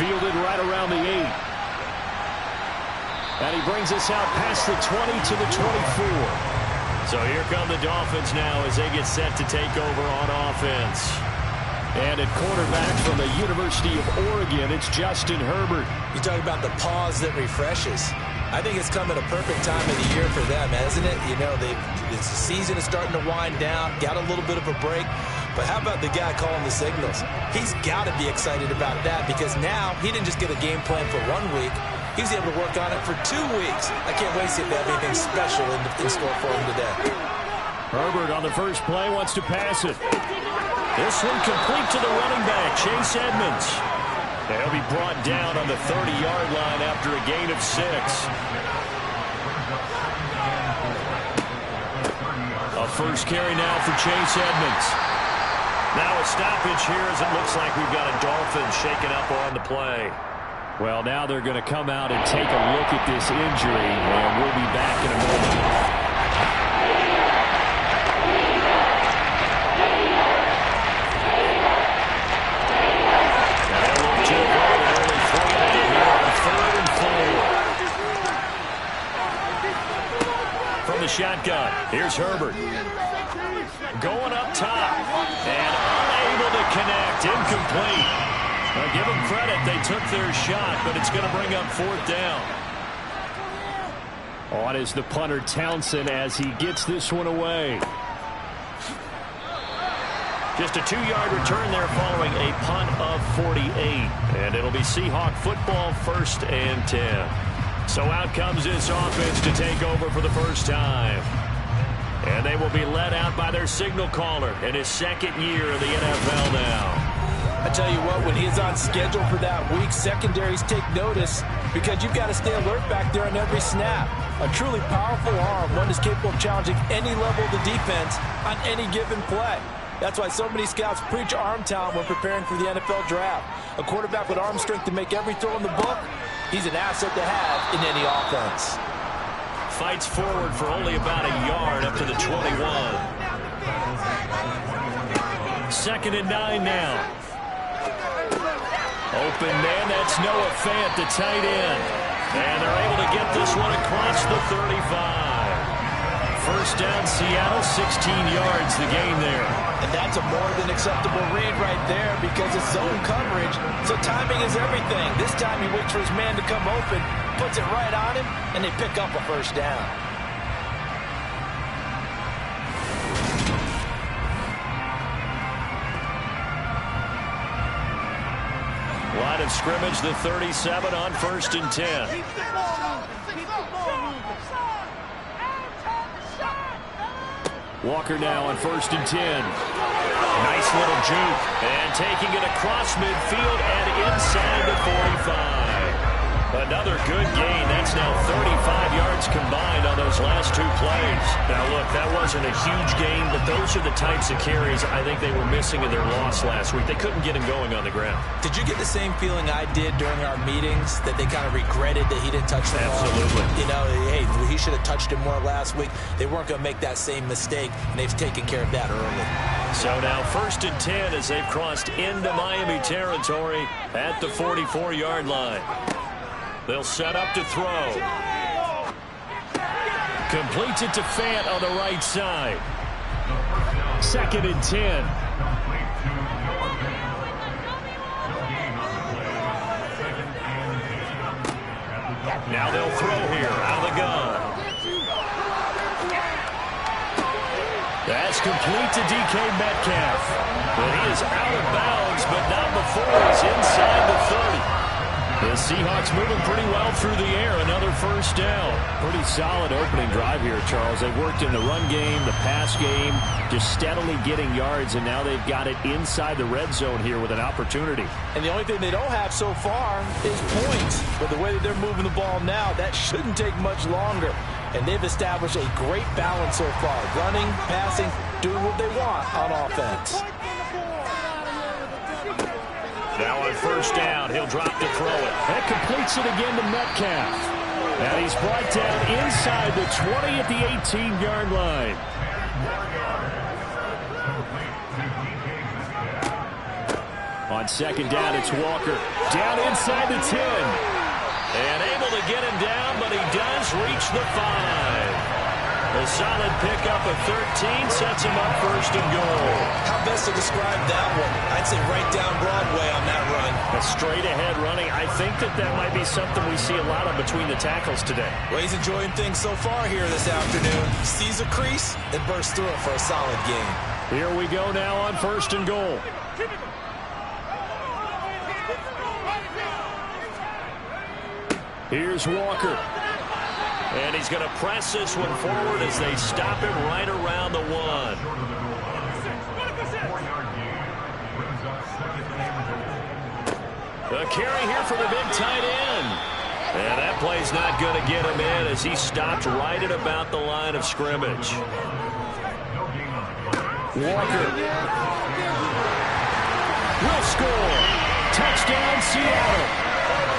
fielded right around the 8. And he brings us out past the 20 to the 24. So here come the Dolphins now as they get set to take over on offense. And at quarterback from the University of Oregon, it's Justin Herbert. You talk about the pause that refreshes. I think it's come at a perfect time of the year for them, hasn't it? You know, the season is starting to wind down, got a little bit of a break. But how about the guy calling the signals? He's got to be excited about that because now he didn't just get a game plan for 1 week. He was able to work on it for 2 weeks. I can't wait to see if they have anything special in store for him today. Herbert on the first play wants to pass it. This one complete to the running back, Chase Edmonds. They'll be brought down on the 30-yard line after a gain of 6. A first carry now for Chase Edmonds. Now a stoppage here as it looks like we've got a Dolphins shaken up on the play. Well, now they're going to come out and take a look at this injury, and we'll be back in a moment. From the shotgun, here's Herbert. Going up top, and unable to connect, incomplete. Now give them credit, they took their shot, but it's going to bring up 4th down. On is the punter Townsend as he gets this one away. Just a 2-yard return there following a punt of 48. And it'll be Seahawk football, 1st and 10. So out comes this offense to take over for the first time. And they will be led out by their signal caller in his 2nd year in the NFL now. I tell you what, when he is on schedule for that week, secondaries take notice because you've got to stay alert back there on every snap. A truly powerful arm, one is capable of challenging any level of the defense on any given play. That's why so many scouts preach arm talent when preparing for the NFL draft. A quarterback with arm strength to make every throw in the book, he's an asset to have in any offense. Fights forward for only about a yard up to the 21. 2nd and 9 now. Open man, that's Noah Fant, the tight end. And they're able to get this one across the 35. First down, Seattle, 16 yards the gain there. And that's a more than acceptable read right there because it's zone coverage, so timing is everything. This time he waits for his man to come open, puts it right on him, and they pick up a first down. Line of scrimmage, the 37 on 1st and 10. Walker now on 1st and 10. Nice little juke. And taking it across midfield and inside the 45. Another good gain. That's now 35 yards combined on those last 2 plays. Now, look, that wasn't a huge gain, but those are the types of carries I think they were missing in their loss last week. They couldn't get him going on the ground. Did you get the same feeling I did during our meetings, that they kind of regretted that he didn't touch the ball? Absolutely. You know, hey, he should have touched it more last week. They weren't going to make that same mistake, and they've taken care of that early. So now 1st and 10 as they've crossed into Miami territory at the 44-yard line. They'll set up to throw. Completes it to Fant on the right side. 2nd and 10. Now they'll throw here out of the gun. That's complete to DK Metcalf. But he is out of bounds, but not before he's inside the 30. The Seahawks moving pretty well through the air. Another first down. Pretty solid opening drive here, Charles. They've worked in the run game, the pass game, just steadily getting yards, and now they've got it inside the red zone here with an opportunity. And the only thing they don't have so far is points. But the way that they're moving the ball now, that shouldn't take much longer. And they've established a great balance so far. Running, passing, doing what they want on offense. Now on first down, he'll drop to throw it. That completes it again to Metcalf. And he's brought down inside the 20 at the 18-yard line. On On second down, it's Walker. Down inside the 10. And able to get him down, but he does reach the 5. A solid pickup of 13 sets him up first and goal. How best to describe that one? I'd say right down Broadway on that run. A straight-ahead running. I think that might be something we see a lot of between the tackles today. Well, he's enjoying things so far here this afternoon. Sees a crease and bursts through it for a solid gain. Here we go now on first and goal. Here's Walker. And he's going to press this one forward as they stop him right around the 1. A carry here for the big tight end. And that play's not going to get him in as he stopped right at about the line of scrimmage. Walker will score. Touchdown, Seattle.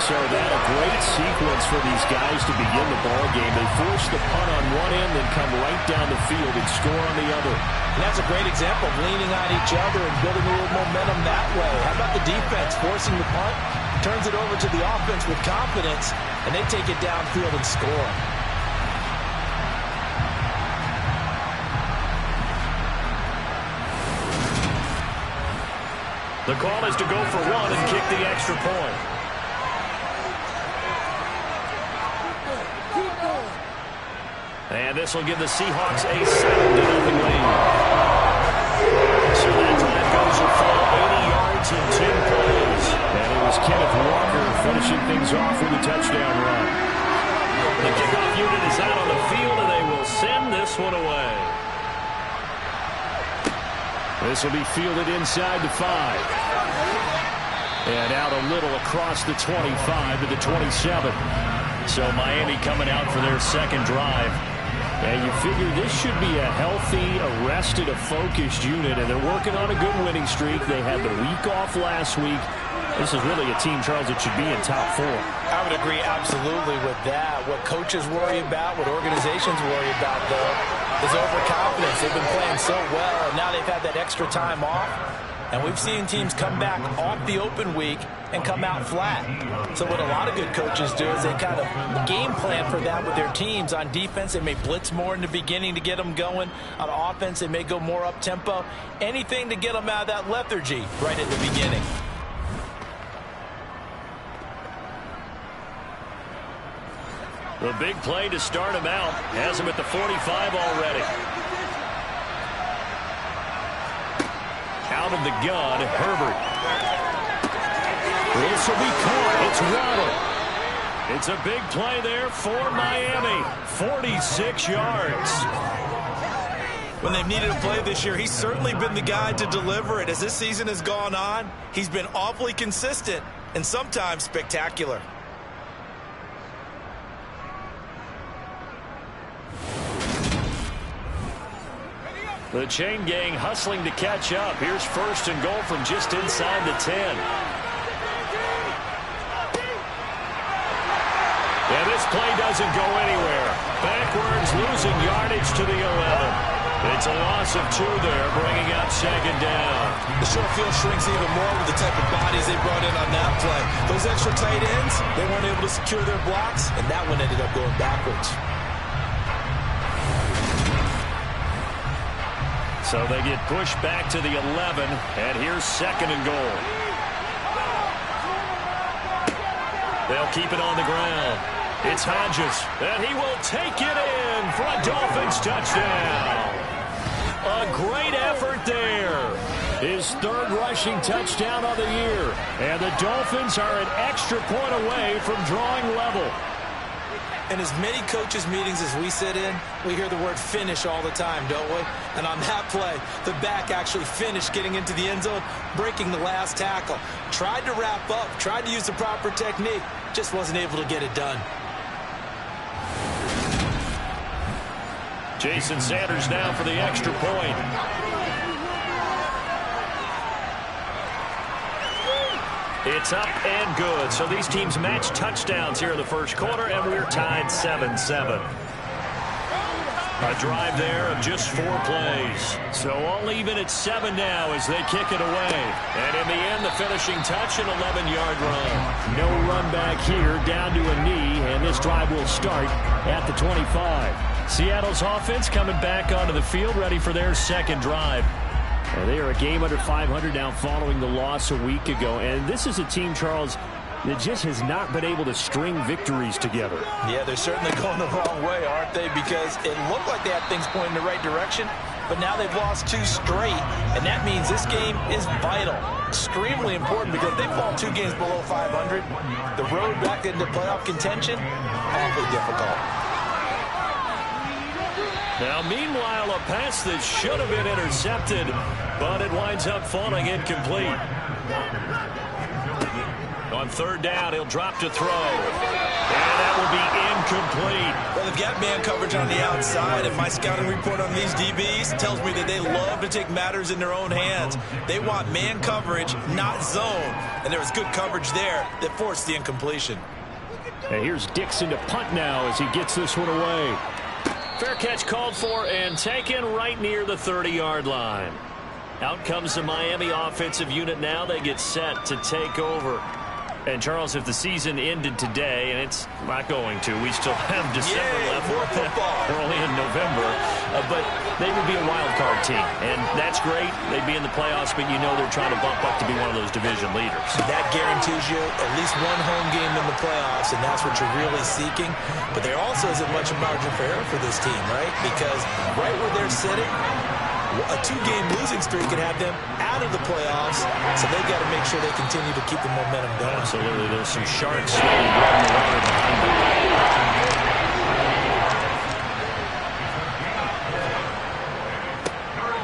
So that a great sequence for these guys to begin the ball game. They force the punt on one end, then come right down the field and score on the other. And that's a great example of leaning on each other and building a little momentum that way. How about the defense forcing the punt, turns it over to the offense with confidence, and they take it downfield and score. The call is to go for 1 and kick the extra point. And this will give the Seahawks a 7-0 lead. So that drive goes a full 80 yards in 10 plays. And it was Kenneth Walker finishing things off with a touchdown run. The kickoff unit is out on the field, and they will send this one away. This will be fielded inside the 5. And out a little across the 25 to the 27. So Miami coming out for their second drive. And you figure this should be a healthy, arrested, a focused unit, and they're working on a good winning streak. They had the week off last week. This is really a team, Charles, that should be in top 4. I would agree absolutely with that. What coaches worry about, what organizations worry about, though, is overconfidence. They've been playing so well, and now they've had that extra time off. And we've seen teams come back off the open week and come out flat. So what a lot of good coaches do is they kind of game plan for that with their teams. On defense, they may blitz more in the beginning to get them going. On offense, they may go more up-tempo. Anything to get them out of that lethargy right at the beginning. The big play to start him out has him at the 45 already. Out of the gun, Herbert. This will be caught. It's Waddle. It's a big play there for Miami. 46 yards. When they've needed a play this year, he's certainly been the guy to deliver it. As this season has gone on, he's been awfully consistent and sometimes spectacular. The chain gang hustling to catch up. Here's first and goal from just inside the 10. And this play doesn't go anywhere. Backwards, losing yardage to the 11. It's a loss of 2 there, bringing up second down. The short field shrinks even more with the type of bodies they brought in on that play. Those extra tight ends, they weren't able to secure their blocks, and that one ended up going backwards. So they get pushed back to the 11, and here's second and goal. They'll keep it on the ground. It's Hodges, and he will take it in for a Dolphins touchdown. A great effort there. His 3rd rushing touchdown of the year. And the Dolphins are an extra point away from drawing level. In as many coaches' meetings as we sit in, we hear the word finish all the time, don't we? And on that play, the back actually finished getting into the end zone, breaking the last tackle. Tried to wrap up, tried to use the proper technique, just wasn't able to get it done. Jason Sanders now for the extra point. It's up and good. So these teams match touchdowns here in the first quarter, and we're tied 7-7. A drive there of just 4 plays. So all even at 7 now as they kick it away. And in the end, the finishing touch, an 11-yard run. No run back here, down to a knee, and this drive will start at the 25. Seattle's offense coming back onto the field, ready for their second drive. And they are a game under 500 now following the loss a week ago. And this is a team, Charles, that just has not been able to string victories together. Yeah, they're certainly going the wrong way, aren't they? Because it looked like they had things pointing in the right direction, but now they've lost 2 straight, and that means this game is vital. Extremely important because they fall 2 games below 500. The road back into playoff contention, awfully difficult. Now, meanwhile, a pass that should have been intercepted, but it winds up falling incomplete. On 3rd down, he'll drop to throw. And that will be incomplete. Well, they've got man coverage on the outside, and my scouting report on these DBs tells me that they love to take matters in their own hands. They want man coverage, not zone. And there was good coverage there that forced the incompletion. And here's Dixon to punt now as he gets this one away. Fair catch called for and taken right near the 30-yard line. Out comes the Miami offensive unit now. They get set to take over. And, Charles, if the season ended today, and it's not going to, we still have December left. More football. We're only in November. But they would be a wild card team. And that's great. They'd be in the playoffs, but you know they're trying to bump up to be one of those division leaders. That guarantees you at least one home game in the playoffs, and that's what you're really seeking. But there also isn't much margin for error for this team, right? Because right where they're sitting, a 2-game losing streak could have them out of the playoffs, so they've got to make sure they continue to keep the momentum going. Absolutely. There's some sharks running the water behind them.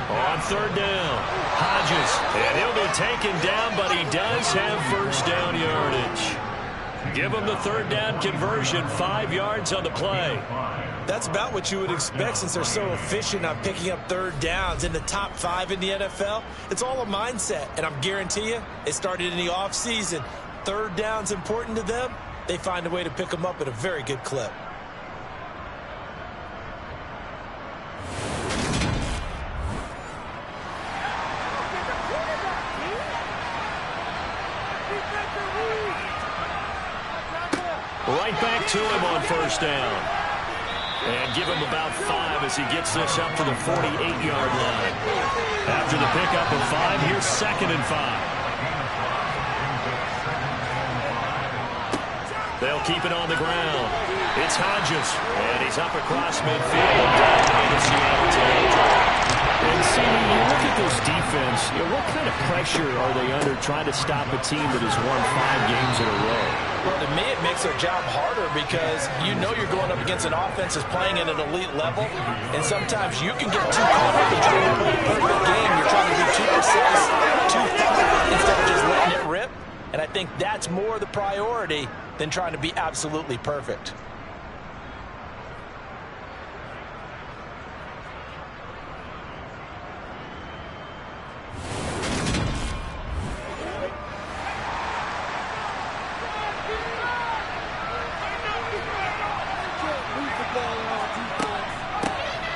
On 3rd down, Hodges, and he'll be taken down, but he does have 1st down yardage. Give him the 3rd down conversion, 5 yards on the play. That's about what you would expect since they're so efficient on picking up 3rd downs in the top 5 in the NFL. It's all a mindset, and I'm guarantee you it started in the offseason. 3rd down's important to them. They find a way to pick them up at a very good clip. Right back to him on 1st down. And give him about 5 as he gets this up to the 48-yard line. After the pickup of 5, here's 2nd and 5. They'll keep it on the ground. It's Hodges, and he's up across midfield and down into Seattle territory. And see, when you look at this defense, what kind of pressure are they under trying to stop a team that has won 5 games in a row? Well, to me, it makes their job harder because you know you're going up against an offense that's playing at an elite level, and sometimes you can get too caught up in trying to play a perfect game. You're trying to be too precise, too thorough, instead of just letting it rip. And I think that's more the priority than trying to be absolutely perfect.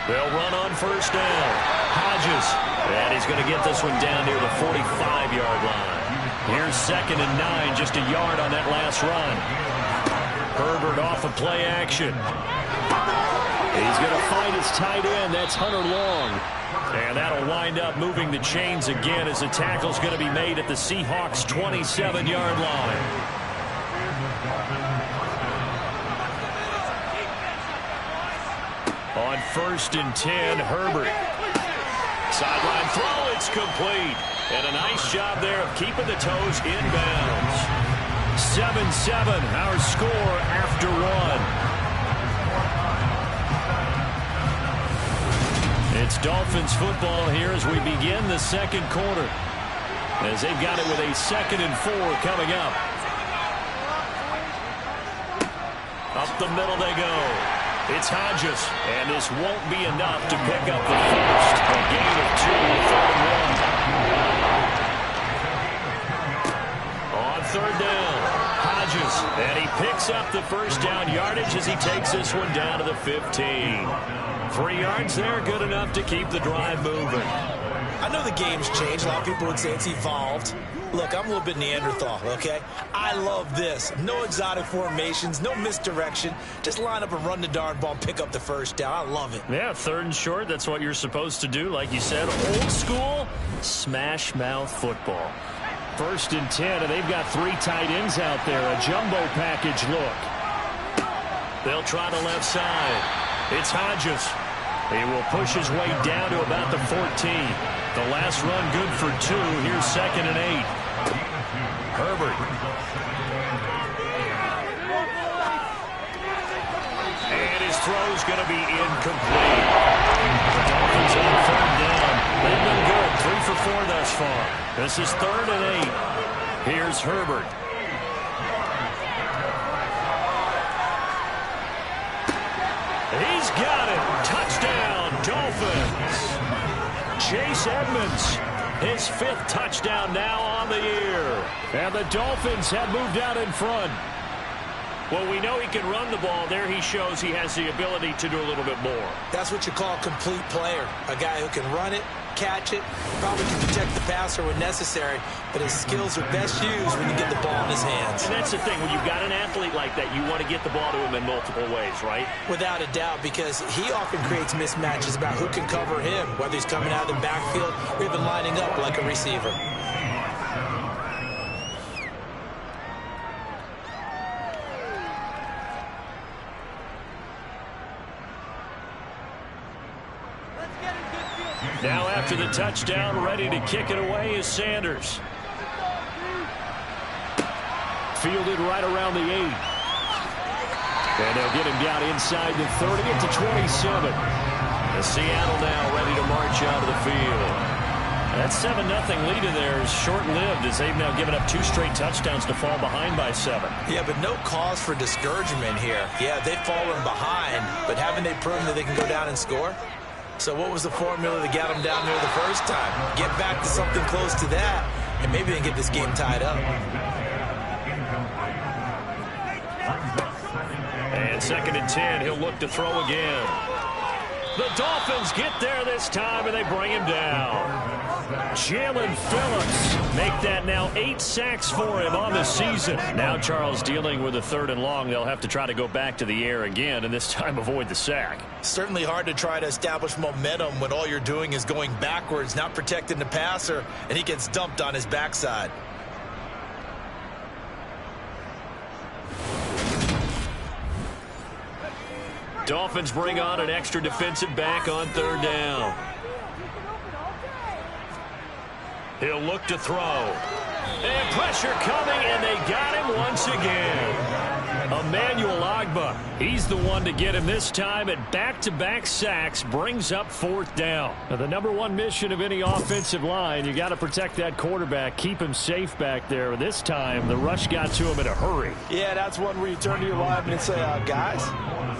They'll run on 1st down. Hodges, and he's going to get this one down near the 45-yard line. Here's 2nd and 9, just a yard on that last run. Herbert off of play action. He's going to find his tight end. That's Hunter Long. And that'll wind up moving the chains again as the tackle's going to be made at the Seahawks' 27-yard line. On 1st and 10, Herbert. Sideline throw, it's complete. And a nice job there of keeping the toes inbounds. 7-7, our score after 1. It's Dolphins football here as we begin the 2nd quarter. As they've got it with a 2nd and 4 coming up. Up the middle they go. It's Hodges, and this won't be enough to pick up the first. A gain of 2, 3rd and 1. On 3rd down, Hodges, And he picks up the first down yardage as he takes this one down to the 15. 3 yards there, good enough to keep the drive moving. I know the game's changed. A lot of people would say it's evolved. Look, I'm a little bit Neanderthal, okay? I love this. No exotic formations, no misdirection. Just line up and run the darn ball, pick up the first down. I love it. Yeah, 3rd and short, that's what you're supposed to do. Like you said, old school, smash mouth football. 1st and 10, and they've got 3 tight ends out there. A jumbo package look. They'll try the left side. It's Hodges. He will push his way down to about the 14. The last run good for 2. Here's 2nd and 8. Herbert. And his throw's going to be incomplete. The Dolphins on 3rd down. They've been good. 3 for 4 thus far. This is 3rd and 8. Here's Herbert. He's got it. Touchdown, Dolphins. Chase Edmonds, his 5th touchdown now on the year. And the Dolphins have moved out in front. Well, we know he can run the ball. There he shows he has the ability to do a little bit more. That's what you call a complete player. A guy who can run it, catch it, probably can protect the passer when necessary, but his skills are best used when you get the ball in his hands. And that's the thing. When you've got an athlete like that, you want to get the ball to him in multiple ways, right? Without a doubt, because he often creates mismatches about who can cover him, whether he's coming out of the backfield or even lining up like a receiver. Now after the touchdown, ready to kick it away is Sanders. Fielded right around the 8. And they'll get him down inside the 30 at the 27. The Seattle now ready to march out of the field. That 7-0 lead in there is short-lived as they've now given up 2 straight touchdowns to fall behind by 7. Yeah, but no cause for discouragement here. Yeah, they've fallen behind, but haven't they proven that they can go down and score? So what was the formula that got them down there the first time? Get back to something close to that, and maybe they can get this game tied up. And 2nd and 10, he'll look to throw again. The Dolphins get there this time, and they bring him down. Jalen Phillips make that now 8 sacks for him on the season. Now Charles dealing with a 3rd and long. They'll have to try to go back to the air again, and this time avoid the sack. Certainly hard to try to establish momentum when all you're doing is going backwards, not protecting the passer, and he gets dumped on his backside. Dolphins bring on an extra defensive back on 3rd down. He'll look to throw. And pressure coming, and they got him once again. Emmanuel Ogbah, he's the one to get him this time at back-to-back sacks, brings up 4th down. Now, the #1 mission of any offensive line, you got to protect that quarterback, keep him safe back there. This time, the rush got to him in a hurry. Yeah, that's one where you turn to your lineman and say, guys,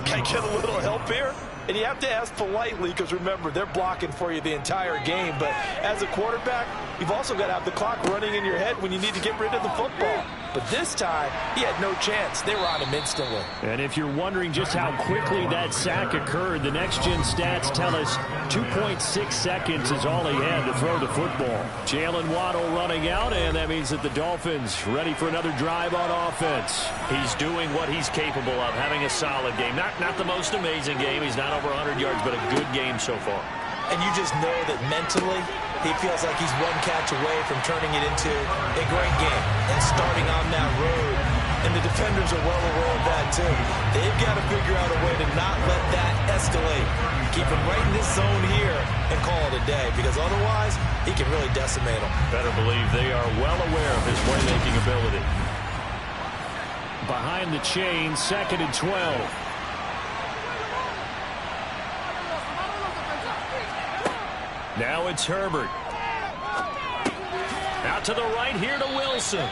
can I get a little help here? And you have to ask politely because, remember, they're blocking for you the entire game. But as a quarterback, you've also got to have the clock running in your head when you need to get rid of the football. But this time, he had no chance. They were on him instantly. And if you're wondering just how quickly that sack occurred, the next-gen stats tell us 2.6 seconds is all he had to throw the football. Jalen Waddle running out, and that means that the Dolphins ready for another drive on offense. He's doing what he's capable of, having a solid game. Not the most amazing game. He's not over 100 yards, but a good game so far. And you just know that mentally, he feels like he's one catch away from turning it into a great game and starting on that road. And the defenders are well aware of that, too. They've got to figure out a way to not let that escalate. Keep him right in this zone here and call it a day, because otherwise, he can really decimate them. Better believe they are well aware of his playmaking ability. Behind the chain, 2nd and 12. Now it's Herbert. Out to the right here to Wilson.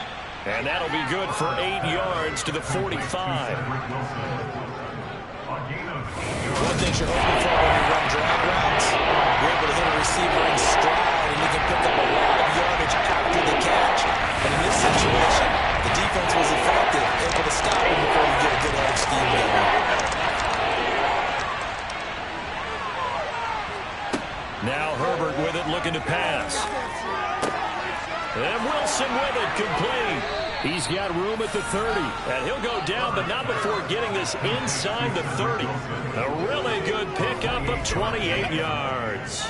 And that'll be good for 8 yards to the 45. One thing you're hoping for when you run drag routes, you're able to hit a receiver in stride, and you can pick up a lot of yardage after the catch. And in this situation, the defense was effective, able to stop stop him before you get a good head of steam going. Now Herbert with it, looking to pass. And Wilson with it, complete. He's got room at the 30. And he'll go down, but not before getting this inside the 30. A really good pickup of 28 yards.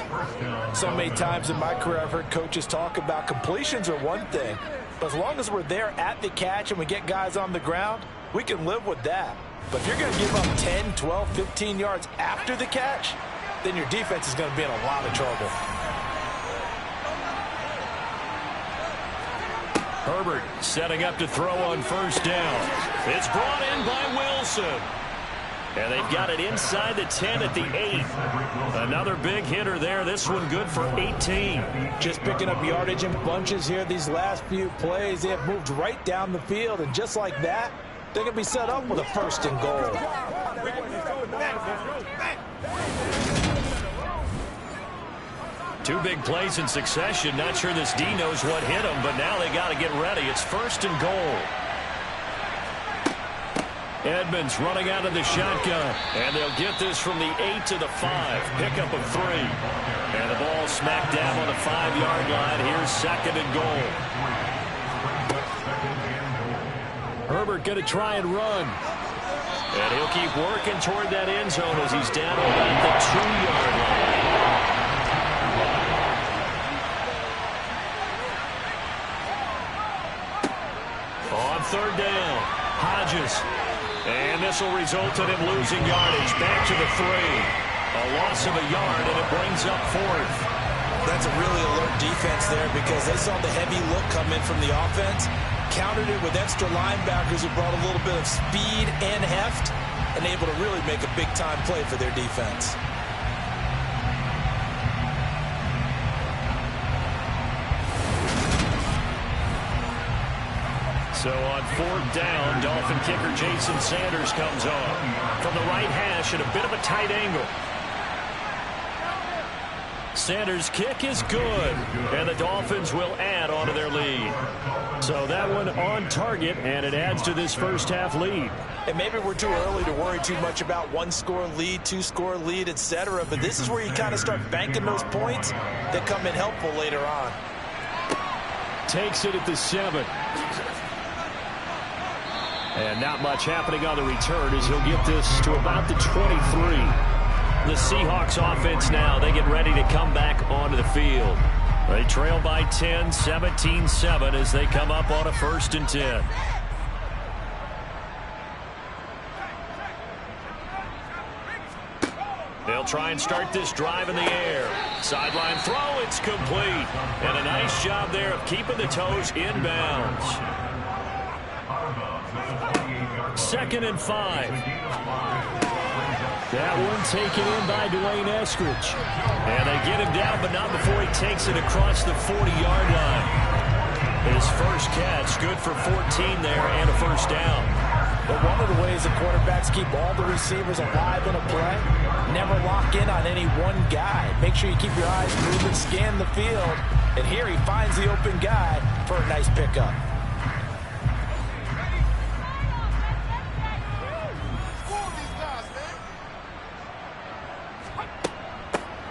So many times in my career I've heard coaches talk about completions are one thing. But as long as we're there at the catch and we get guys on the ground, we can live with that. But if you're going to give up 10, 12, 15 yards after the catch, then your defense is going to be in a lot of trouble. Herbert setting up to throw on first down. It's brought in by Wilson. And they've got it inside the 10 at the 8. Another big hitter there. This one good for 18. Just picking up yardage in bunches here these last few plays. They have moved right down the field, and just like that, they're going to be set up with a first and goal. Two big plays in succession. Not sure this D knows what hit him, but now they got to get ready. It's first and goal. Edmonds running out of the shotgun, and they'll get this from the 8 to the 5. Pickup of 3. And the ball smacked down on the 5-yard line. Here's second and goal. Herbert going to try and run. And he'll keep working toward that end zone as he's down about the 2-yard line. On third down, Hodges. And this will result in him losing yardage. Back to the 3. A loss of a yard, and it brings up fourth. That's a really alert defense there because they saw the heavy look come in from the offense, countered it with extra linebackers who brought a little bit of speed and heft, and able to really make a big-time play for their defense. So on fourth down, Dolphin kicker Jason Sanders comes on from the right hash at a bit of a tight angle. Sanders' kick is good, and the Dolphins will add onto their lead. So that one on target, and it adds to this first half lead. And maybe we're too early to worry too much about one-score lead, two-score lead, etc. But this is where you kind of start banking those points that come in helpful later on. Takes it at the 7. And not much happening on the return as he'll get this to about the 23. The Seahawks offense now, they get ready to come back onto the field. They trail by 10, 17-7 as they come up on a first and 10. They'll try and start this drive in the air. Sideline throw, it's complete. And a nice job there of keeping the toes inbounds. Second and 5. That one taken in by Dwayne Eskridge. And they get him down, but not before he takes it across the 40-yard line. His first catch, good for 14 there and a first down. But one of the ways the quarterbacks keep all the receivers alive in a play, never lock in on any one guy. Make sure you keep your eyes moving, scan the field. And here he finds the open guy for a nice pickup.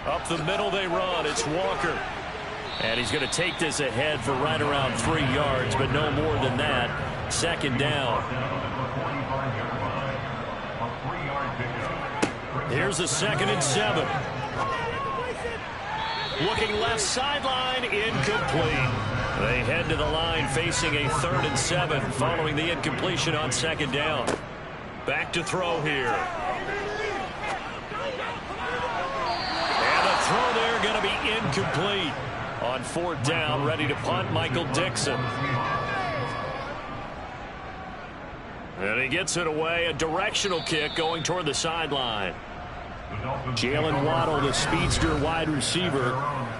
Up the middle they run. It's Walker. And he's going to take this ahead for right around 3 yards, but no more than that. Second down. Here's a 2nd and 7. Looking left sideline, incomplete. They head to the line facing a 3rd and 7 following the incompletion on 2nd down. Back to throw here. Throw there going to be incomplete. On 4th down, ready to punt, Michael Dixon. And he gets it away, a directional kick going toward the sideline. Jalen Waddle, the speedster wide receiver,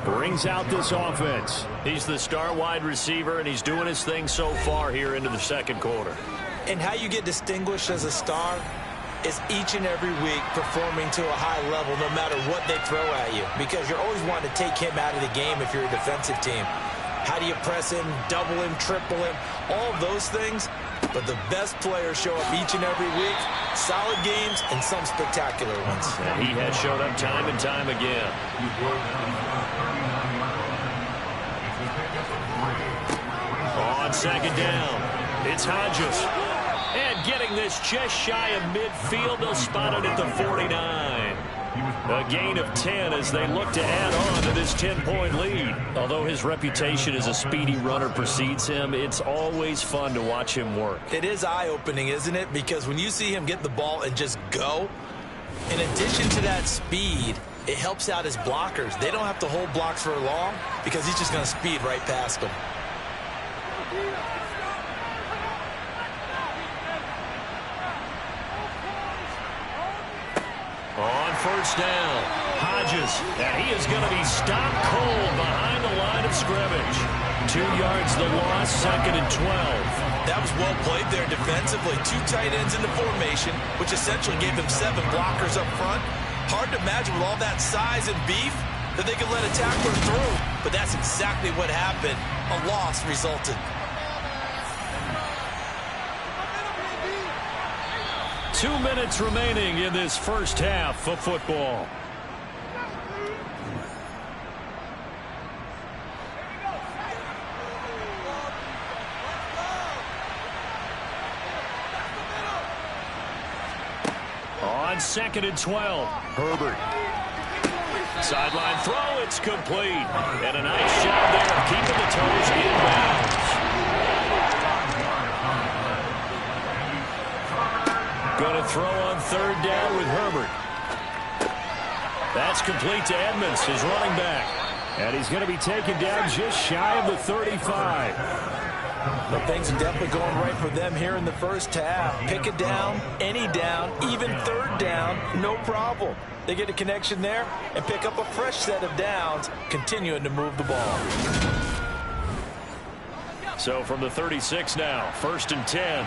brings out this offense. He's the star wide receiver, and he's doing his thing so far here into the second quarter. And how you get distinguished as a star is each and every week performing to a high level no matter what they throw at you, because you're always wanting to take him out of the game if you're a defensive team. How do you press him, double him, triple him? All of those things, but the best players show up each and every week. Solid games and some spectacular ones. And he has showed up time and time again. On second down, it's Hodges. And getting this just shy of midfield, they'll spot it at the 49. A gain of 10 as they look to add on to this 10-point lead. Although his reputation as a speedy runner precedes him, it's always fun to watch him work. It is eye-opening, isn't it? Because when you see him get the ball and just go, in addition to that speed, it helps out his blockers. They don't have to hold blocks for long because he's just going to speed right past them. On first down, Hodges, and he is going to be stopped cold behind the line of scrimmage. 2 yards the loss, second and 12. That was well played there defensively. 2 tight ends in the formation, which essentially gave them 7 blockers up front. Hard to imagine with all that size and beef that they could let a tackler through, but that's exactly what happened. A loss resulted. 2 minutes remaining in this first half of football. On second and 12, Herbert. Sideline throw, it's complete. And a nice job there of keeping the toes inbounds. Going to throw on third down with Herbert. That's complete to Edmonds, his running back. And he's going to be taken down just shy of the 35. But things are definitely going right for them here in the first half. Pick it down, any down, even third down, no problem. They get a connection there and pick up a fresh set of downs, continuing to move the ball. So from the 36 now, first and 10.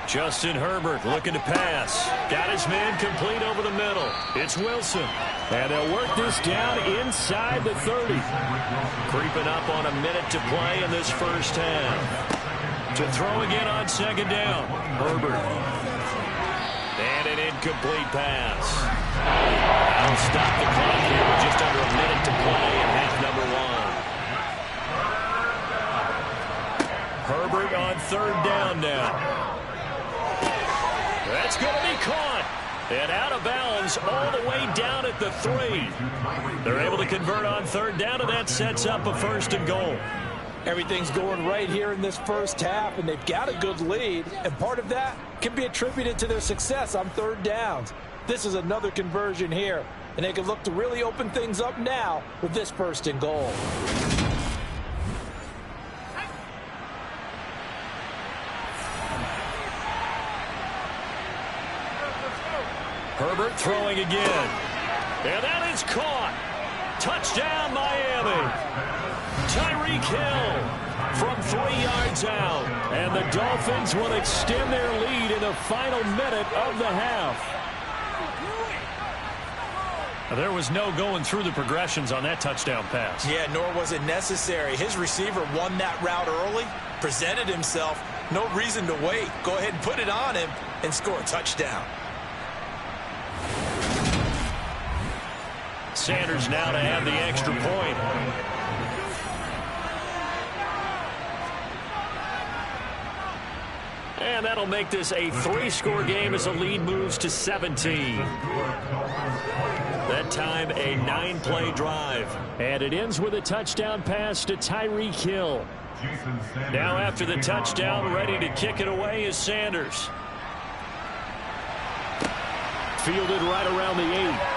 Justin Herbert looking to pass. Got his man complete over the middle. It's Wilson. And they'll work this down inside the 30. Creeping up on a minute to play in this first half. To throw again on second down. Herbert. And an incomplete pass. That'll stop the clock here with just under a minute to play in half number 1. Herbert on third down now. That's going to be caught. And out of bounds all the way down at the 3. They're able to convert on third down, and that sets up a first and goal. Everything's going right here in this first half, and they've got a good lead. And part of that can be attributed to their success on third downs. This is another conversion here, and they can look to really open things up now with this first and goal. Herbert throwing again. And that is caught. Touchdown, Miami. Tyreek Hill from 3 yards out. And the Dolphins will extend their lead in the final minute of the half. There was no going through the progressions on that touchdown pass. Yeah, nor was it necessary. His receiver won that route early, presented himself. No reason to wait. Go ahead and put it on him and score a touchdown. Sanders now to have the extra point. And that'll make this a 3-score game as the lead moves to 17. That time a 9-play drive. And it ends with a touchdown pass to Tyreek Hill. Now after the touchdown, ready to kick it away is Sanders. Fielded right around the 8.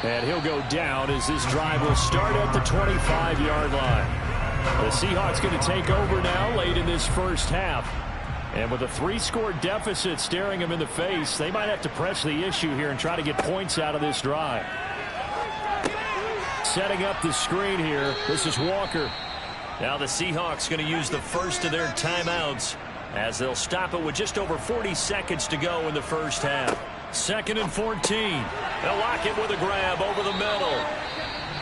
And he'll go down as this drive will start at the 25-yard line. The Seahawks going to take over now late in this first half. And with a 3-score deficit staring them in the face, they might have to press the issue here and try to get points out of this drive. Setting up the screen here, this is Walker. Now the Seahawks going to use the first of their timeouts as they'll stop it with just over 40 seconds to go in the first half. Second and 14. They'll lock it with a grab over the middle.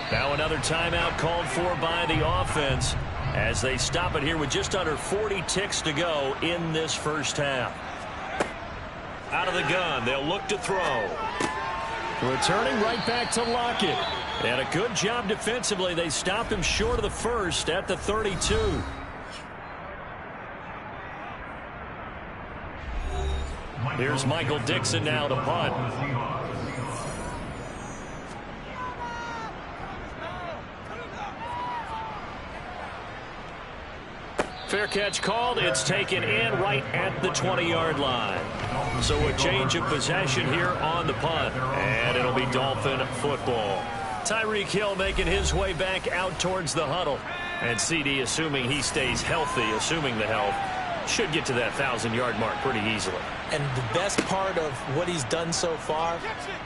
Now another timeout called for by the offense. as they stop it here with just under 40 ticks to go in this first half. Out of the gun, they'll look to throw. Returning right back to Lockett. And a good job defensively. They stopped him short of the first at the 32. Here's Michael Dixon now to punt. Fair catch called. It's taken in right at the 20-yard line. So a change of possession here on the punt. And it'll be Dolphin football. Tyreek Hill making his way back out towards the huddle. And CD, assuming he stays healthy, assuming the health, should get to that 1,000-yard mark pretty easily. And the best part of what he's done so far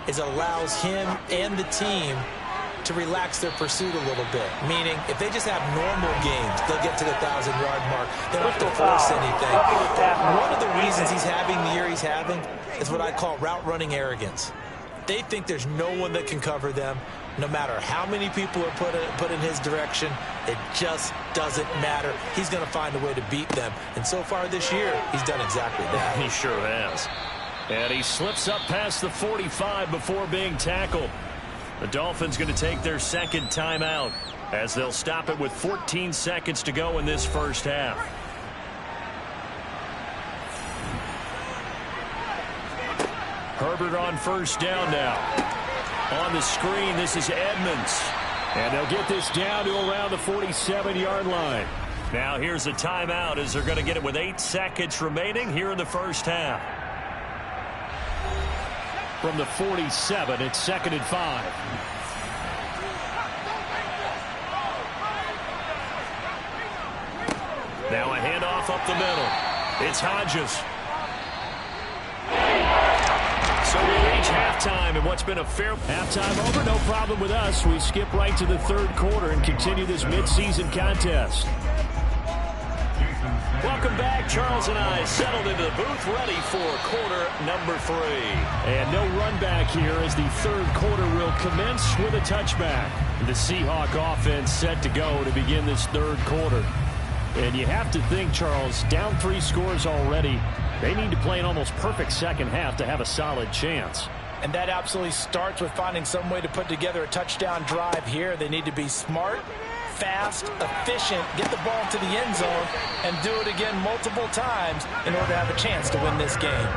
is allows him and the team to relax their pursuit a little bit. Meaning, if they just have normal games, they'll get to the 1,000-yard mark. They don't have to force anything. One of the reasons he's having the year he's having is what I call route running arrogance. They think there's no one that can cover them. No matter how many people are put in his direction, it just doesn't matter. He's going to find a way to beat them. And so far this year, he's done exactly that. He sure has. And he slips up past the 45 before being tackled. The Dolphins going to take their second timeout as they'll stop it with 14 seconds to go in this first half. Herbert on first down now. On the screen, this is Edmonds. And they'll get this down to around the 47-yard line. Now here's a timeout as they're going to get it with 8 seconds remaining here in the first half. From the 47, it's 2nd and 5. Now a handoff up the middle. It's Hodges. So we reach halftime, and what's been a fair halftime over, no problem with us. We skip right to the third quarter and continue this midseason contest. Welcome back. Charles and I settled into the booth, ready for quarter number 3. And no run back here as the third quarter will commence with a touchback. The Seahawk offense set to go to begin this third quarter. And you have to think, Charles, down 3 scores already. They need to play an almost perfect second half to have a solid chance. And that absolutely starts with finding some way to put together a touchdown drive here. They need to be smart, fast, efficient, get the ball to the end zone, and do it again multiple times in order to have a chance to win this game.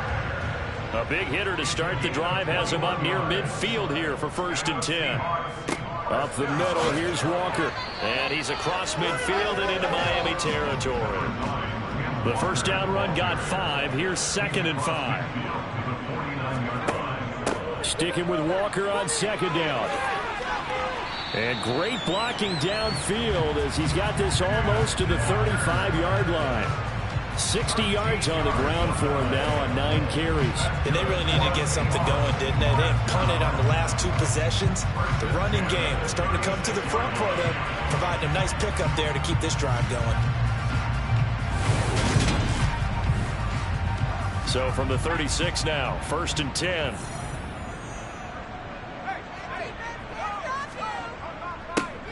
A big hitter to start the drive has him up near midfield here for 1st and 10. Up the middle, here's Walker. And he's across midfield and into Miami territory. The first down run got 5. Here's 2nd and 5. Sticking with Walker on 2nd down. And great blocking downfield as he's got this almost to the 35-yard line. 60 yards on the ground for him now on 9 carries. And they really needed to get something going, didn't they? They punted on the last 2 possessions. The running game starting to come to the front for them, providing a nice pickup there to keep this drive going. So from the 36 now, 1st and 10.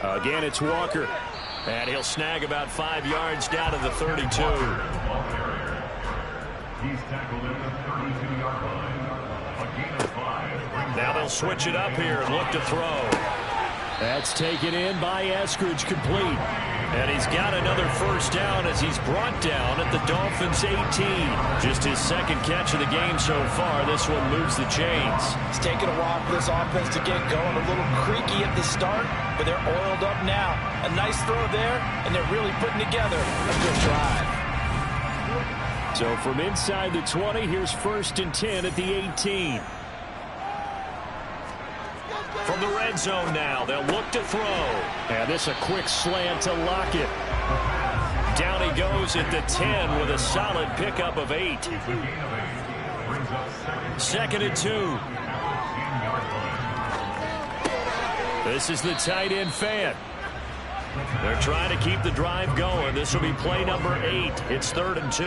Again, it's Walker. And he'll snag about 5 yards down to the 32. He's tackled at the 32-yard line. A gain of 5. Now they'll switch it up here and look to throw. That's taken in by Eskridge, complete. And he's got another first down as he's brought down at the Dolphins' 18. Just his 2nd catch of the game so far. This one moves the chains. It's taken a while for this offense to get going. A little creaky at the start, but they're oiled up now. A nice throw there, and they're really putting together a good drive. So from inside the 20, here's 1st and 10 at the 18. From the red zone now, they'll look to throw. And this a quick slant to Lockett. Down he goes at the 10 with a solid pickup of 8. 2nd and 2. This is the tight end Fant. They're trying to keep the drive going. This will be play number 8. It's 3rd and 2.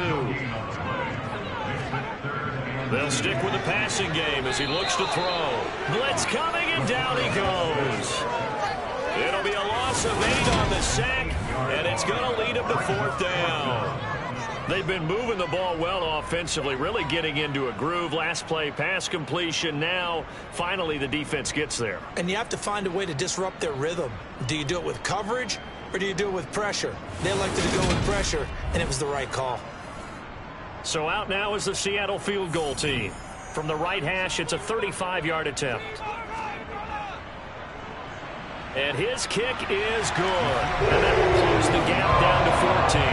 They'll stick with the passing game as he looks to throw. Blitz coming, and down he goes. It'll be a loss of 8 on the sack, and it's going to lead them to 4th down. They've been moving the ball well offensively, really getting into a groove. Last play, pass completion. Now, finally, the defense gets there. And you have to find a way to disrupt their rhythm. Do you do it with coverage, or do you do it with pressure? They elected to go with pressure, and it was the right call. So out now is the Seattle field goal team. From the right hash, it's a 35-yard attempt. And his kick is good. And that will close the gap down to 14.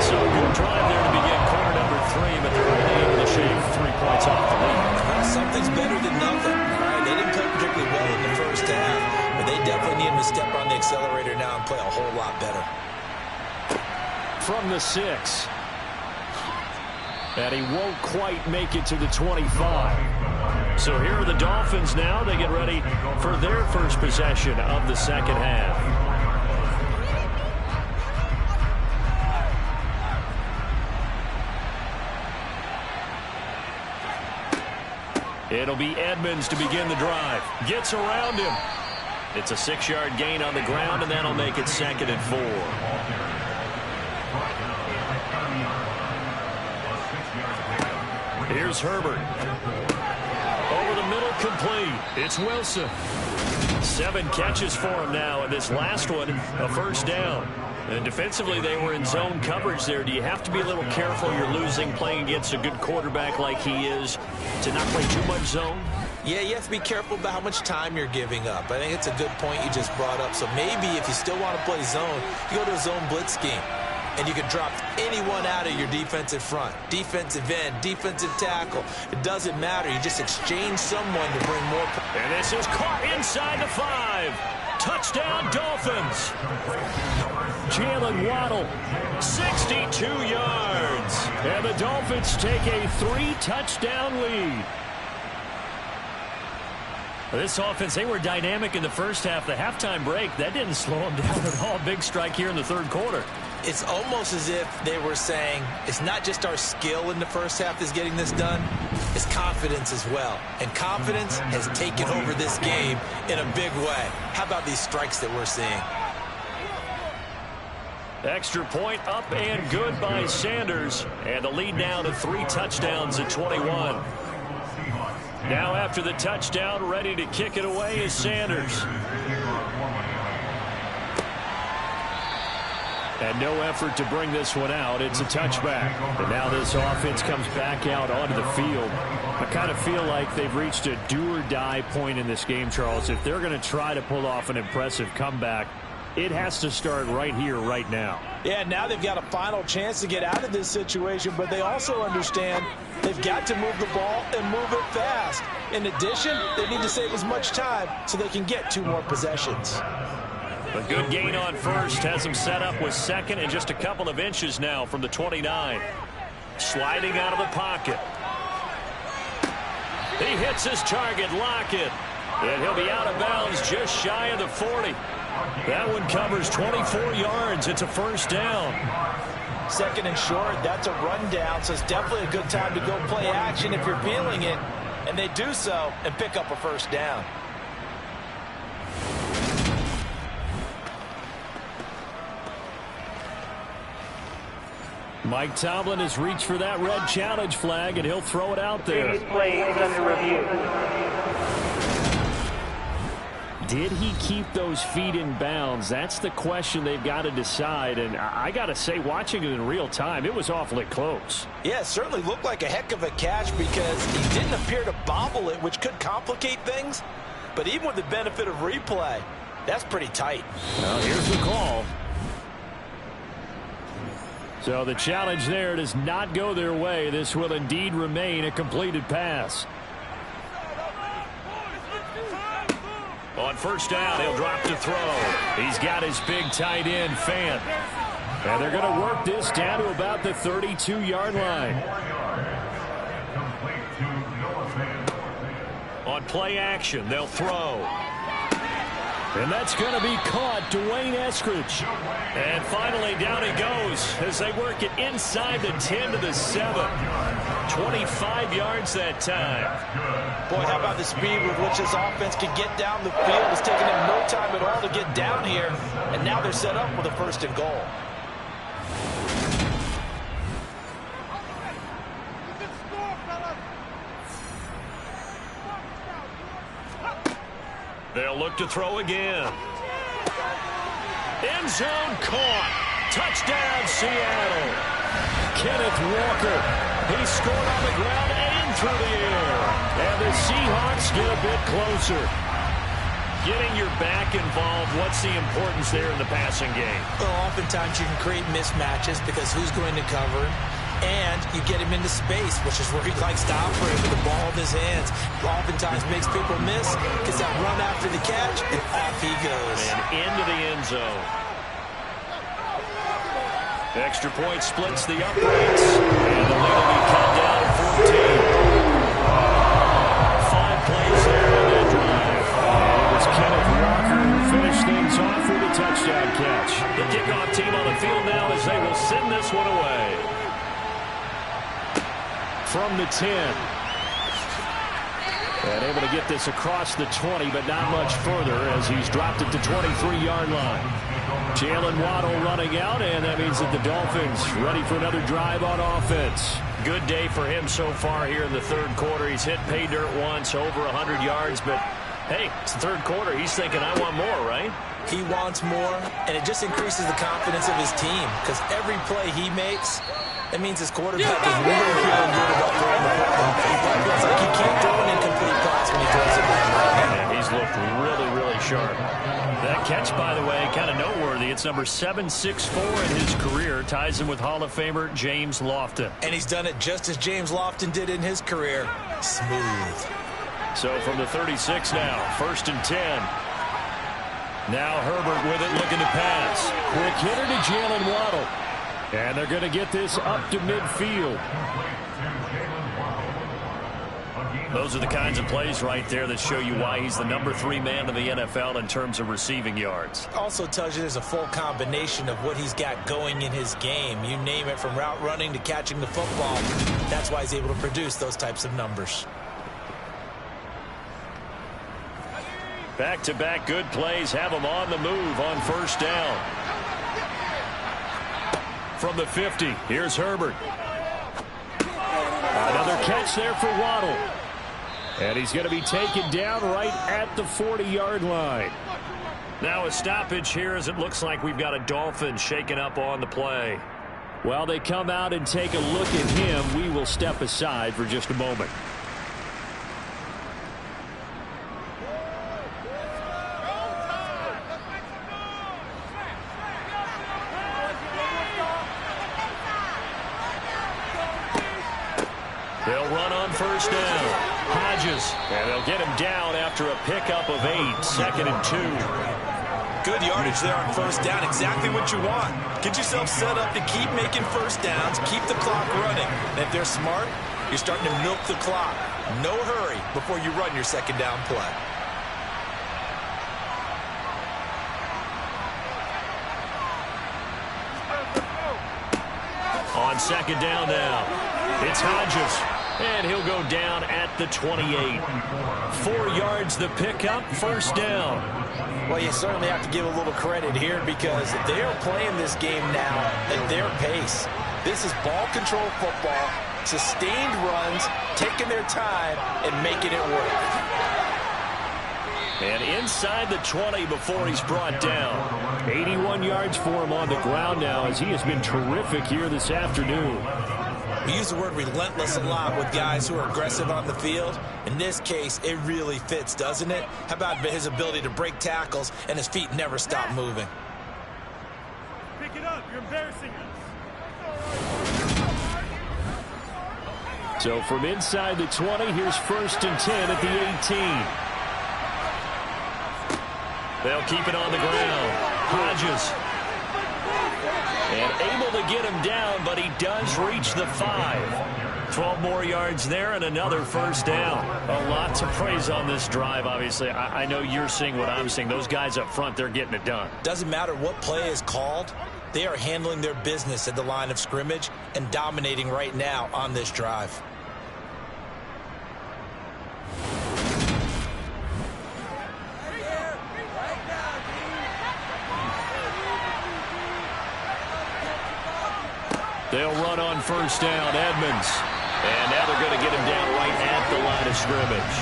So good drive there to begin quarter number 3, but they're only able to shave 3 points off the lead. Well, something's better than nothing. All right, they didn't play particularly well in the first half, but they definitely need him to step on the accelerator now and play a whole lot better. From the 6. And he won't quite make it to the 25. So here are the Dolphins now. They get ready for their first possession of the second half. It'll be Edmonds to begin the drive. Gets around him. It's a 6-yard gain on the ground, and that'll make it 2nd and 4. Here's Herbert. Over the middle, complete. It's Wilson. 7 catches for him now, and this last one, a first down. And defensively, they were in zone coverage there. Do you have to be a little careful? You're losing, playing against a good quarterback like he is, to not play too much zone? Yeah, you have to be careful about how much time you're giving up. I think it's a good point you just brought up. So maybe if you still want to play zone, you go to a zone blitz scheme. And you can drop anyone out of your defensive front. Defensive end, defensive tackle. It doesn't matter. You just exchange someone to bring more. And this is caught inside the 5. Touchdown, Dolphins. Jalen Waddle, 62 yards. And the Dolphins take a 3-touchdown lead. This offense, they were dynamic in the first half. The halftime break, that didn't slow them down at all. Big strike here in the third quarter. It's almost as if they were saying, it's not just our skill in the first half that's getting this done, it's confidence as well. And confidence has taken over this game in a big way. How about these strikes that we're seeing? Extra point up and good by Sanders. And the lead now to 3 touchdowns at 21. Now after the touchdown, ready to kick it away is Sanders. And no effort to bring this one out. It's a touchback. And now this offense comes back out onto the field. I kind of feel like they've reached a do-or-die point in this game, Charles. If they're going to try to pull off an impressive comeback, it has to start right here, right now. Yeah, now they've got a final chance to get out of this situation, but they also understand they've got to move the ball and move it fast. In addition, they need to save as much time so they can get 2 more possessions. A good gain on first has him set up with 2nd and just a couple of inches now from the 29. Sliding out of the pocket. He hits his target, Lockett. And he'll be out of bounds just shy of the 40. That one covers 24 yards. It's a first down. 2nd and short, that's a rundown, so it's definitely a good time to go play action if you're feeling it. And they do so and pick up a first down. Mike Tomlin has reached for that red challenge flag, and he'll throw it out there. Previous play is under review. Did he keep those feet in bounds? That's the question they've got to decide. And I got to say, watching it in real time, it was awfully close. Yeah, it certainly looked like a heck of a catch because he didn't appear to bobble it, which could complicate things. But even with the benefit of replay, that's pretty tight. Well, here's the call. So the challenge there does not go their way. This will indeed remain a completed pass. On first down, he'll drop to throw. He's got his big tight end, Fant. And they're going to work this down to about the 32-yard line. On play action, they'll throw. And that's going to be caught, Dwayne Eskridge. And finally, down he goes as they work it inside the 10 to the 7. 25 yards that time. Boy, how about the speed with which this offense can get down the field? It's taken them no time at all to get down here, and now they're set up with a 1st and goal. They'll look to throw again. End zone caught. Touchdown, Seattle. Kenneth Walker. He scored on the ground and through the air. And the Seahawks get a bit closer. Getting your back involved, what's the importance there in the passing game? Well, oftentimes you can create mismatches because who's going to cover him? And you get him into space, which is where he likes to operate with the ball in his hands. Oftentimes makes people miss, gets that run after the catch, and off he goes. And into the end zone. Extra point splits the uprights. And the lead will be cut down to 14. 5 plays there on that drive. And it was Kenneth Walker who finished things off with a touchdown catch. The kickoff team on the field now as they will send this one away. From the 10. And able to get this across the 20, but not much further as he's dropped it to 23-yard line. Jalen Waddle running out, and that means that the Dolphins ready for another drive on offense. Good day for him so far here in the 3rd quarter. He's hit pay dirt once, over 100 yards, but hey, it's the 3rd quarter. He's thinking, I want more, right? He wants more, and it just increases the confidence of his team because every play he makes, that means his quarterback is really feeling good about throwing the football. It's like he can't throw an incomplete pass when he throws it down right now. And he's looked really, really sharp. That catch, by the way, kind of noteworthy. It's number 764 in his career. Ties him with Hall of Famer James Lofton. And he's done it just as James Lofton did in his career. Smooth. So from the 36 now, 1st and 10. Now Herbert with it, looking to pass. Quick hitter to Jalen Waddle. And they're going to get this up to midfield. Those are the kinds of plays right there that show you why he's the number 3 man in the NFL in terms of receiving yards. Also tells you there's a full combination of what he's got going in his game. You name it, from route running to catching the football. That's why he's able to produce those types of numbers. Back-to-back good plays have him on the move on 1st down. From the 50, here's Herbert. Another catch there for Waddle. And he's going to be taken down right at the 40-yard line. Now a stoppage here as it looks like we've got a Dolphin shaken up on the play. While they come out and take a look at him, we will step aside for just a moment. They'll run on 1st down. Hodges, and they'll get him down after a pickup of 8, 2nd and 2. Good yardage there on 1st down, exactly what you want. Get yourself set up to keep making 1st downs, keep the clock running. And if they're smart, you're starting to milk the clock. No hurry before you run your 2nd down play. On 2nd down now, it's Hodges. And he'll go down at the 28. 4 yards the pickup, 1st down. Well, you certainly have to give a little credit here because they're playing this game now at their pace. This is ball control football, sustained runs, taking their time, and making it work. And inside the 20 before he's brought down. 81 yards for him on the ground now as he has been terrific here this afternoon. We use the word relentless a lot with guys who are aggressive on the field. In this case, it really fits, doesn't it? How about his ability to break tackles and his feet never stop moving? Pick it up. You're embarrassing us. So from inside the 20, here's 1st and 10 at the 18. They'll keep it on the ground. Hodges. And able to get him down, but he does reach the 5. 12 more yards there and another 1st down. A lot to praise on this drive, obviously. I know you're seeing what I'm seeing. Those guys up front, they're getting it done. Doesn't matter what play is called. They are handling their business at the line of scrimmage and dominating right now on this drive. They'll run on first down. Edmonds. And now they're going to get him down right at the line of scrimmage.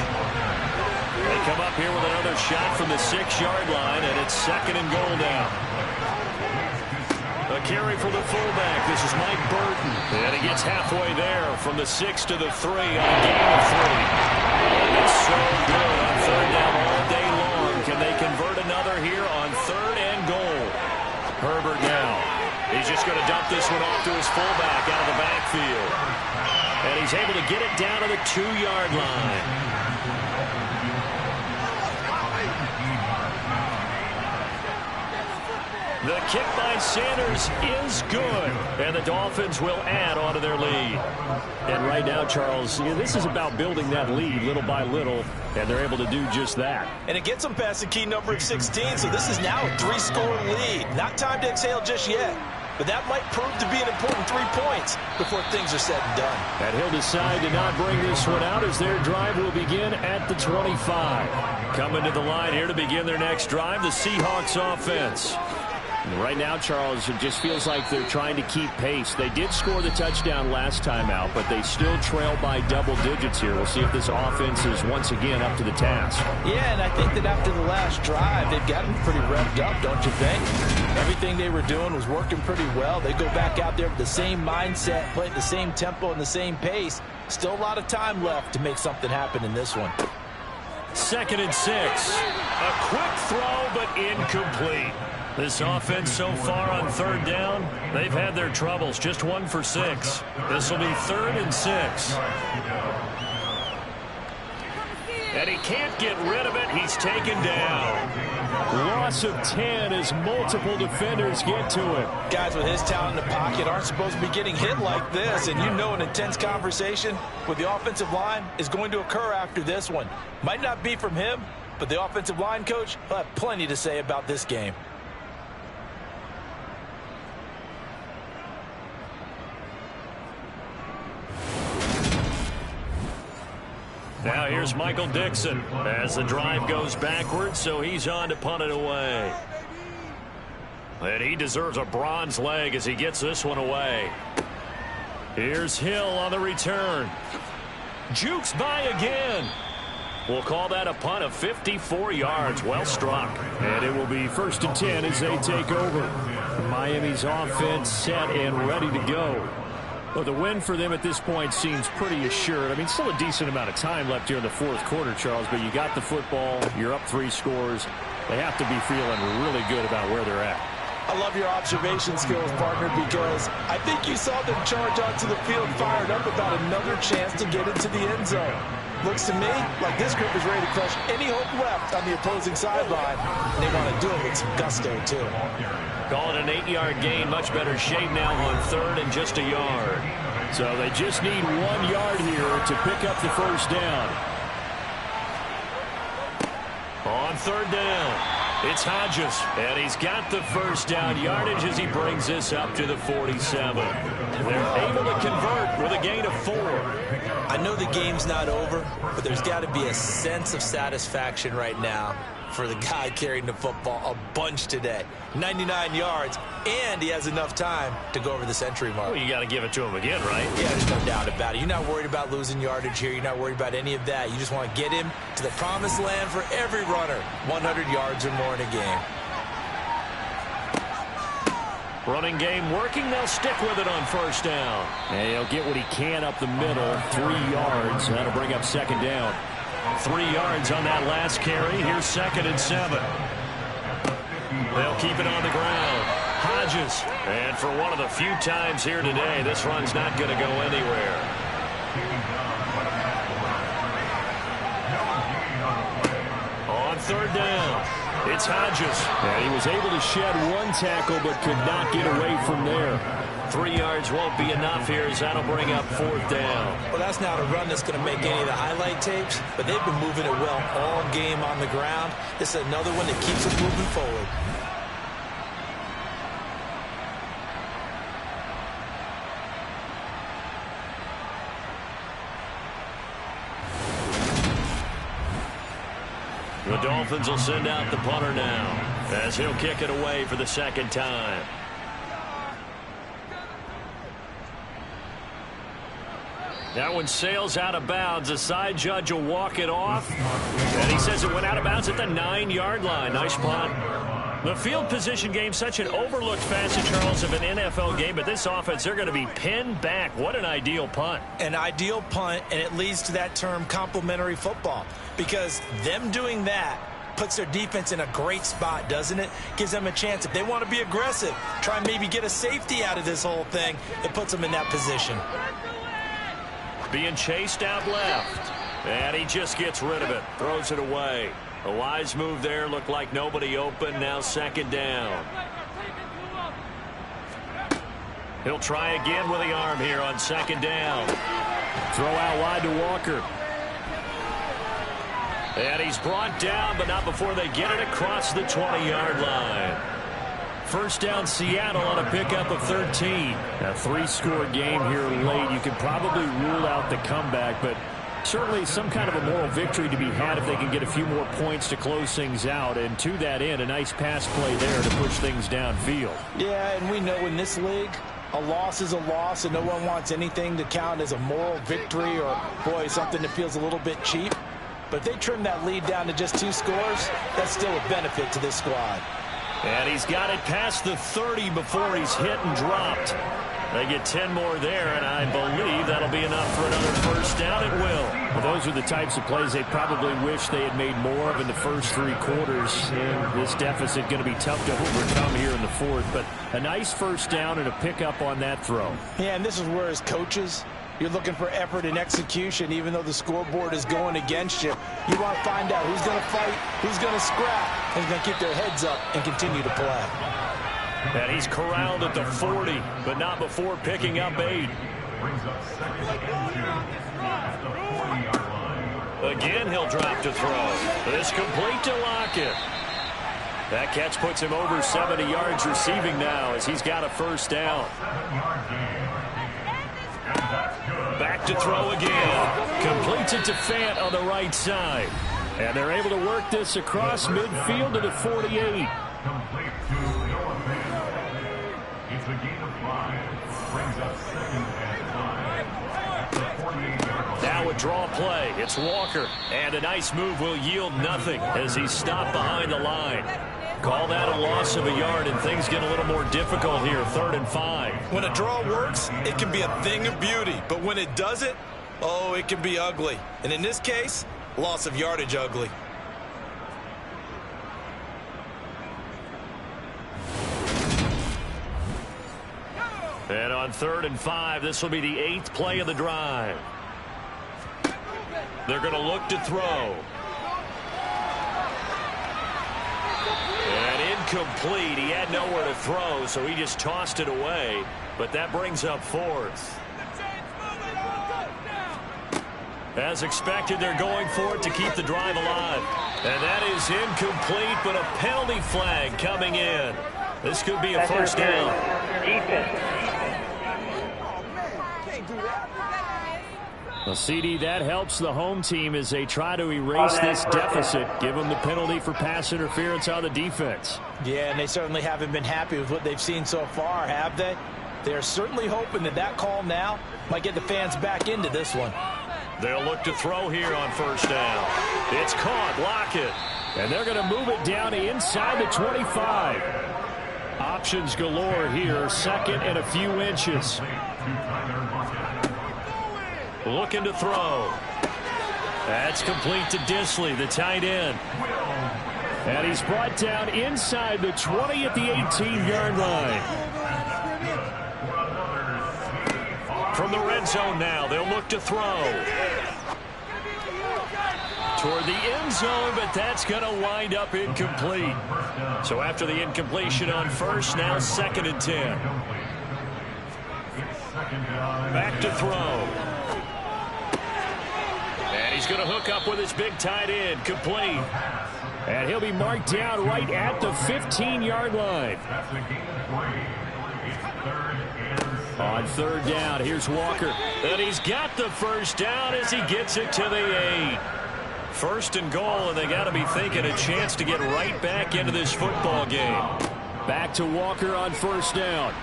They come up here with another shot from the 6-yard line, and it's 2nd and goal now. A carry for the fullback. This is Mike Burton. And he gets halfway there from the 6 to the 3 on a gain of 3. And it's so good on 3rd down all day long. Can they convert another here on 3rd and goal? Herbert now. He's just going to dump this one off to his fullback out of the backfield. And he's able to get it down to the 2-yard line. The kick by Sanders is good. And the Dolphins will add on to their lead. And right now, Charles, this is about building that lead little by little. And they're able to do just that. And it gets them past the key number of 16. So this is now a 3-score lead. Not time to exhale just yet. But that might prove to be an important 3 points before things are said and done. And he'll decide to not bring this one out as their drive will begin at the 25. Coming to the line here to begin their next drive, the Seahawks offense. And right now, Charles, it just feels like they're trying to keep pace. They did score the touchdown last time out, but they still trail by double digits here. We'll see if this offense is once again up to the task. Yeah, and I think that after the last drive, they've gotten pretty revved up, don't you think? Everything they were doing was working pretty well. They go back out there with the same mindset, play at the same tempo and the same pace. Still a lot of time left to make something happen in this one. 2nd and 6. A quick throw, but incomplete. This offense so far on 3rd down, they've had their troubles. Just 1 for 6. This will be 3rd and 6. And he can't get rid of it. He's taken down. Loss of 10 as multiple defenders get to him. Guys with his talent in the pocket aren't supposed to be getting hit like this. And you know an intense conversation with the offensive line is going to occur after this one. Might not be from him, but the offensive line coach will have plenty to say about this game. Now here's Michael Dixon as the drive goes backwards, so he's on to punt it away. And he deserves a bronze leg as he gets this one away. Here's Hill on the return. Jukes by again. We'll call that a punt of 54 yards. Well struck. And it will be 1st and 10 as they take over. Miami's offense set and ready to go. Well, the win for them at this point seems pretty assured. I mean, still a decent amount of time left here in the 4th quarter, Charles, but you got the football, you're up 3 scores. They have to be feeling really good about where they're at. I love your observation skills, partner, because I think you saw them charge onto the field fired up about another chance to get into the end zone. Looks to me like this group is ready to crush any hope left on the opposing sideline. And they want to do it with some gusto, too. Call it an 8-yard gain. Much better shape now on 3rd and just a yard. So they just need 1 yard here to pick up the 1st down. On 3rd down, it's Hodges. And he's got the 1st down yardage as he brings this up to the 47. They're able to convert with a gain of 4. I know the game's not over, but there's got to be a sense of satisfaction right now for the guy carrying the football a bunch today. 99 yards, and he has enough time to go over the century mark. Well, you got to give it to him again, right? Yeah, there's no doubt about it. You're not worried about losing yardage here. You're not worried about any of that. You just want to get him to the promised land for every runner. 100 yards or more in a game. Running game working. They'll stick with it on 1st down. And he'll get what he can up the middle. 3 yards. That'll bring up 2nd down. 3 yards on that last carry. Here's 2nd and 7. They'll keep it on the ground. Hodges. And for one of the few times here today, this run's not going to go anywhere. On 3rd down, it's Hodges. And he was able to shed 1 tackle but could not get away from there. 3 yards won't be enough here as that'll bring up 4th down. Well, that's not a run that's going to make any of the highlight tapes, but they've been moving it well all game on the ground. This is another one that keeps it moving forward. The Dolphins will send out the punter now as he'll kick it away for the 2nd time. That one sails out of bounds. The side judge will walk it off. And he says it went out of bounds at the 9-yard line. Nice punt. The field position game, such an overlooked facet, Charles, of an NFL game. But this offense, they're going to be pinned back. What an ideal punt. An ideal punt, and it leads to that term complementary football. Because them doing that puts their defense in a great spot, doesn't it? Gives them a chance. If they want to be aggressive, try and maybe get a safety out of this whole thing, it puts them in that position. Being chased out left. And he just gets rid of it. Throws it away. A wise move there. Looked like nobody open. Now second down. He'll try again with the arm here on second down. Throw out wide to Walker. And he's brought down, but not before they get it across the 20-yard line. First down, Seattle on a pickup of 13. A 3-score game here late. You could probably rule out the comeback, but certainly some kind of a moral victory to be had if they can get a few more points to close things out. And to that end, a nice pass play there to push things downfield. Yeah, and we know in this league, a loss is a loss, and no one wants anything to count as a moral victory or, boy, something that feels a little bit cheap. But if they trim that lead down to just 2 scores, that's still a benefit to this squad. And he's got it past the 30 before he's hit and dropped. They get 10 more there, and I believe that'll be enough for another first down. It will. Well, those are the types of plays they probably wish they had made more of in the first 3 quarters. And this deficit going to be tough to overcome here in the 4th. But a nice first down and a pickup on that throw. Yeah, and this is where as coaches, you're looking for effort and execution, even though the scoreboard is going against you. You want to find out who's going to fight, who's going to scrap, who's going to keep their heads up and continue to play. And he's corralled at the 40, but not before picking up 8. Again, he'll drop to throw. This complete to Lockett. That catch puts him over 70 yards receiving now as he's got a first down. Back to throw again. Completes it to Fant on the right side. And they're able to work this across midfield to the 48. It's a gain of 5. Brings up second and 5. Now a draw play. It's Walker. And a nice move will yield nothing as he's stopped behind the line. Call that a loss of a yard, and things get a little more difficult here. 3rd and 5. When a draw works, it can be a thing of beauty. But when it doesn't, oh, it can be ugly. And in this case, loss of yardage ugly. And on 3rd and 5, this will be the 8th play of the drive. They're going to look to throw. And incomplete. He had nowhere to throw, so he just tossed it away. But that brings up 4th. As expected, they're going for it to keep the drive alive. And that is incomplete, but a penalty flag coming in. This could be a first down. Well, CD, that helps the home team as they try to erase this deficit. Give them the penalty for pass interference on the defense. Yeah, and they certainly haven't been happy with what they've seen so far, have they? They're certainly hoping that that call now might get the fans back into this one. They'll look to throw here on first down. It's caught. Lockett. And they're going to move it down inside the 25. Options galore here. 2nd and a few inches. Looking to throw. That's complete to Disley, the tight end. And he's brought down inside the 20 at the 18-yard line. From the red zone now, they'll look to throw. Toward the end zone, but that's going to wind up incomplete. So after the incompletion on first, now 2nd and 10. Back to throw. And he's going to hook up with his big tight end, complete. And he'll be marked down right at the 15-yard line. On 3rd down, here's Walker. And he's got the first down as he gets it to the 8. 1st and goal, and they got to be thinking a chance to get right back into this football game. Back to Walker on 1st down.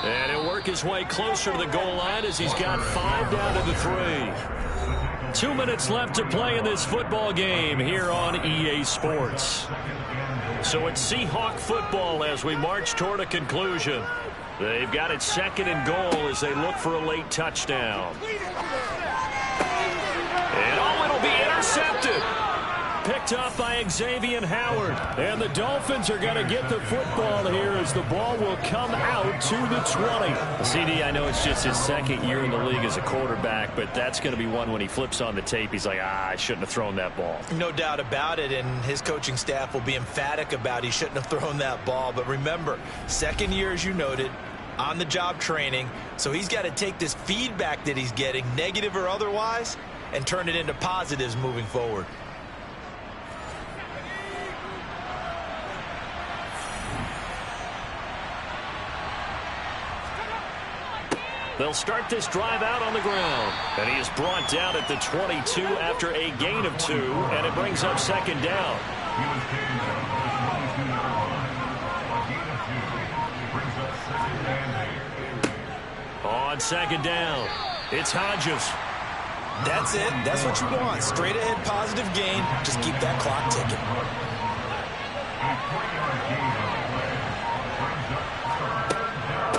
And he'll work his way closer to the goal line as he's got 5 down to the 3. 2 minutes left to play in this football game here on EA Sports. So it's Seahawk football as we march toward a conclusion. They've got it 2nd and goal as they look for a late touchdown. And it'll be intercepted. Picked up by Xavier Howard. And the Dolphins are going to get the football here as the ball will come out to the 20. CD, I know it's just his 2nd year in the league as a quarterback, but that's going to be one when he flips on the tape. He's like, I shouldn't have thrown that ball. No doubt about it, and his coaching staff will be emphatic about he shouldn't have thrown that ball. But remember, 2nd year, as you noted, on-the-job training, so he's got to take this feedback that he's getting, negative or otherwise, and turn it into positives moving forward. They'll start this drive out on the ground. And he is brought down at the 22 after a gain of 2, and it brings up 2nd down. He was taken down at the 22-yard line. A gain of 2 brings up 2nd and 8. On 2nd down, it's Hodges. That's it. That's what you want. Straight ahead positive gain. Just keep that clock ticking. A 3-yard gain on the play brings up 3rd down.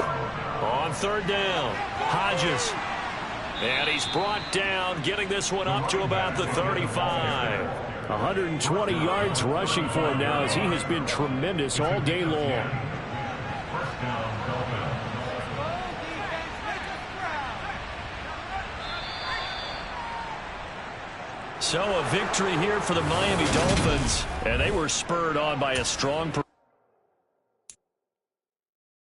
On 3rd down, Hodges. And he's brought down, getting this one up to about the 35. 120 yards rushing for him now as he has been tremendous all day long. 1st down, Dolphins. So a victory here for the Miami Dolphins, and they were spurred on by a strong performance.